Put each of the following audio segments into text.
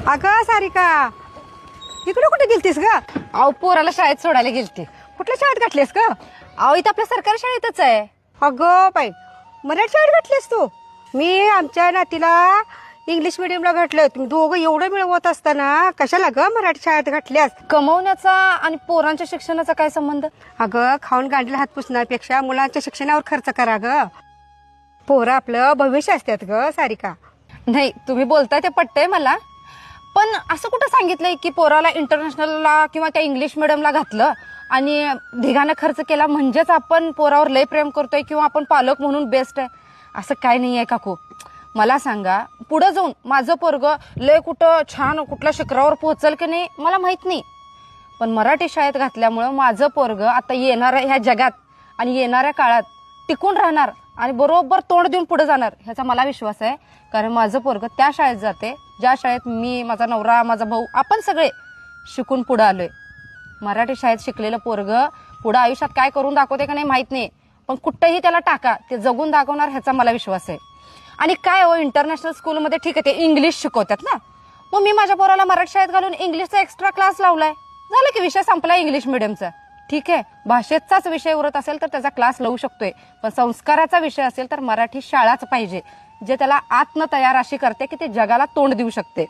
अगं सारिका, इकडे कुठे गेलतीस ग? अहो पोराला शाळेत सोडायला गेलते. कुठल्या शाळेत घातलीस ग? अहो इथं आपल्या सरकारी शाळेतच आहे. अगं बाई, मराठी शाळेत घातलीस तू? मी आमच्या नातीला इंग्लिश मिडियमला घातलं. तुम्ही दोघं एवढं मिळवत असताना कशाला ग मराठी शाळेत घातल्यास? कमवण्याचा आणि पोरांच्या शिक्षणाचा काय संबंध? अगं खाऊन गांडीला हात पुसण्यापेक्षा मुलांच्या शिक्षणावर खर्च करा ग. पोरं आपलं भविष्य असतात ग सारिका. नाही, तुम्ही बोलताय ते पटतंय मला, पण असं कुठं सांगितलंय की पोराला इंटरनॅशनलला किंवा त्या इंग्लिश मिडियमला घातलं आणि ढिगानं खर्च केला म्हणजेच आपण पोरावर लय प्रेम करतोय किंवा आपण पालक म्हणून बेस्ट आहे, असं काय नाही आहे काकू. मला सांगा, पुढे जाऊन माझं पोरगं लय कुठं छान कुठल्या शिखरावर पोहोचल की नाही मला माहित नाही, पण मराठी शाळेत घातल्यामुळं माझं पोरगं आता येणाऱ्या ह्या जगात आणि येणाऱ्या काळात टिकून राहणार आणि बरोबर तोंड देऊन पुढे जाणार ह्याचा मला विश्वास आहे. कारण माझं पोरगं त्या शाळेत जाते ज्या शाळेत मी, माझा नवरा, माझा भाऊ, आपण सगळे शिकून पुढे आलोय. मराठी शाळेत शिकलेलं पोरगं पुढे आयुष्यात काय करून दाखवते का नाही माहित नाही, पण कुठंही त्याला टाका ते जगून दाखवणार ह्याचा मला विश्वास आहे. आणि काय हो, इंटरनॅशनल स्कूलमध्ये ठीक आहे ते इंग्लिश शिकवतात ना, मग मी माझ्या पोराला मराठी शाळेत घालून इंग्लिशचा एक्स्ट्रा क्लास लावलाय. झालं की विषय संपला इंग्लिश मिडियमचा. ठीक आहे, भाषेचाच विषय उरत असेल तर त्याचा क्लास लावू शकतोय, पण संस्काराचा विषय असेल तर मराठी शाळाच पाहिजे, जे त्याला आत्म तयार अशी करते की ते जगाला तोंड देऊ शकते.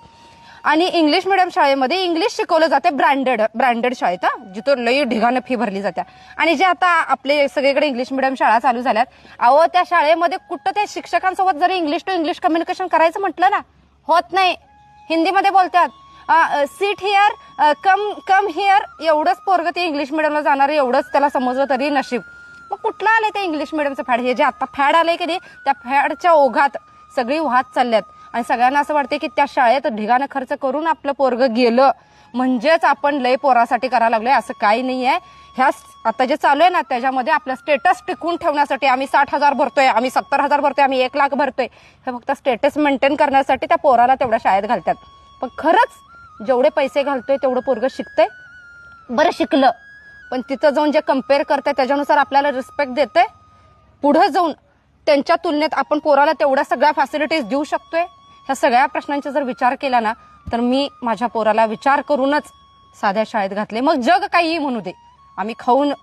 आणि इंग्लिश मिडियम शाळेमध्ये इंग्लिश शिकवलं जाते ब्रँडेड शाळेत, जिथं लई ढिगानं फी भरली जाते. आणि जे आता आपले सगळीकडे इंग्लिश मिडियम शाळा चालू झाल्यात, अहो त्या शाळेमध्ये कुठं त्या शिक्षकांसोबत जरी इंग्लिश टू इंग्लिश कम्युनिकेशन करायचं म्हटलं ना, होत नाही. हिंदीमध्ये बोलतात, सीट हिअर, कम हिअर, एवढंच पोरगं ते इंग्लिश मिडियमला जाणार, एवढंच त्याला समजलं तरी नशीब. मग कुठलं आलंय ते इंग्लिश मिडियमचं फॅड? हे जे आता फॅड आलंय की नाही, त्या फॅडच्या ओघात सगळी वाहत चालल्यात आणि सगळ्यांना असं वाटतं की त्या शाळेत ढिगानं खर्च करून आपलं पोरगं गेलं म्हणजेच आपण लय पोरासाठी करायला लागलोय. असं काही नाहीये. ह्या आता जे चालू आहे ना, त्याच्यामध्ये आपलं स्टेटस टिकवून ठेवण्यासाठी आम्ही 60,000 भरतोय, आम्ही 70,000 भरतोय, आम्ही 1,00,000 भरतोय, हे फक्त स्टेटस मेंटेन करण्यासाठी त्या पोराला तेवढ्या शाळेत घालतात. पण खरंच जेवढे पैसे घालतोय तेवढं पोरगं शिकतंय? बरं शिकलं, पण तिथं जाऊन जे कम्पेअर करते त्याच्यानुसार आपल्याला रिस्पेक्ट देते? पुढे जाऊन त्यांच्या तुलनेत आपण पोराला तेवढ्या सगळ्या फॅसिलिटीज देऊ शकतोय? ह्या सगळ्या प्रश्नांचा जर विचार केला ना, तर मी माझ्या पोराला विचार करूनच साध्या शाळेत घातले. मग जग काहीही म्हणू दे, आम्ही खाऊन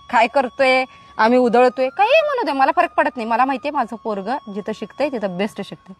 काय करतोय, आम्ही उधळतोय, काहीही म्हणू दे, मला फरक पडत नाही. मला माहितीये माझं पोरगं जिथं शिकतंय तिथं बेस्ट शिकतंय.